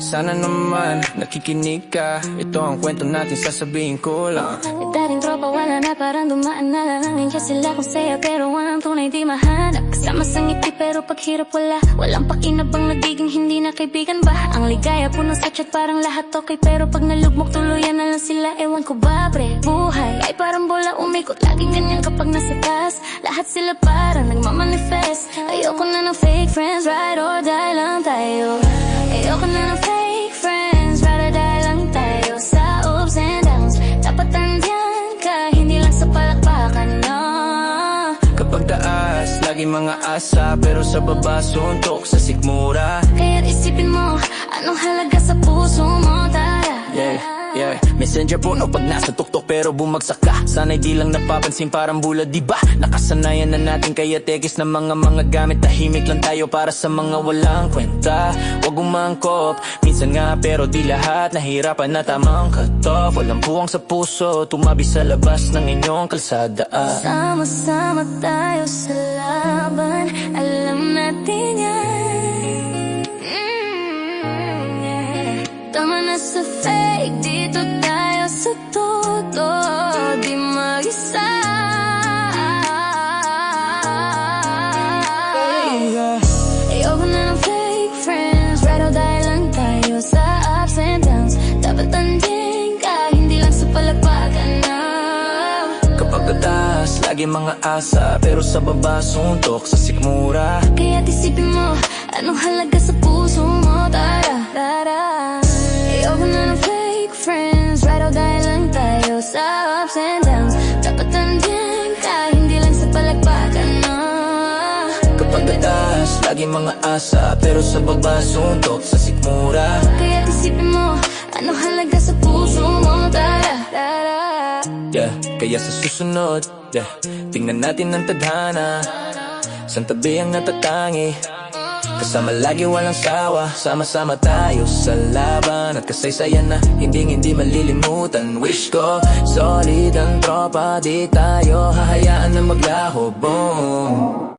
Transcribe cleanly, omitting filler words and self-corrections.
Sana naman nakikinig ka. Ito ang kwento natin, sasabihin ko lang. Dating tropa wala na, parang dumaan na lang. Nandiyan sila kung saya pero walang tunay di mahanap. Kasama sa ngiti pero paghirap wala. Walang pakinabang, nagiging hindi na kaibigan ba? Ang ligaya puno sa chat, parang lahat okay. Pero pag nalugmok tuluyan na lang sila. Ewan ko ba pre, buhay ay parang bola umikot. Laging ganyan kapag nasa taas. Lahat sila parang nagmamanifest. Ayoko na ng fake friends, ride or die lang tayo. Ayoko na ng fake friends, ride or die lang tayo. Sa ups and downs, dapat nandiyan ka, hindi lang sa palakpakan, no. Kapag taas, lagi mga asa, pero sa baba suntok sa sikmura. Kaya't isipin mo, anong halaga sa puso mo, tara. Yeah, messenger puno pag nasa tuktok pero bumagsak ka. Sana'y di lang napapansin, parang bulad, diba? Nakasanayan na natin kaya tekis na mga gamit. Tahimik lang tayo para sa mga walang kwenta. Huwag umangkop, minsan nga pero di lahat. Nahirapan na tamang cut-off. Walang puwang sa puso, tumabi sa labas ng inyong kalsada. Sama-sama tayo sa laban, alam natin yan. Tama na sa fake, dito tayo sa todo. Di mag-isa. Ayoko na ng fake friends, ride or die lang tayo. Sa ups and downs, dapat nandiyan ka, hindi lang sa palakpakan, no. Kapag tataas, lagi mga asa, pero sa baba suntok sa sikmura. Kaya't isipin mo, anong halaga sa puso mo, tara, tara. Ayoko na ng fake friends, ride or die lang tayo. Sa ups and downs, dapat nandiyan ka, hindi lang sa palakpakan, no. Kapag tataas, lagi mga asa, pero sa baba suntok sa sikmura. Kaya't isipin mo, anong halaga sa puso mo, tara, tara. Kaya sa susunod, tingnan natin ang tadhana. San tabi ang natatangi, kasama lagi walang sawa. Sama-sama tayo sa laban at kasaysayan na hindi malilimutan. Wish ko solid ang tropa, di tayo hahayaan na maglaho. Boom.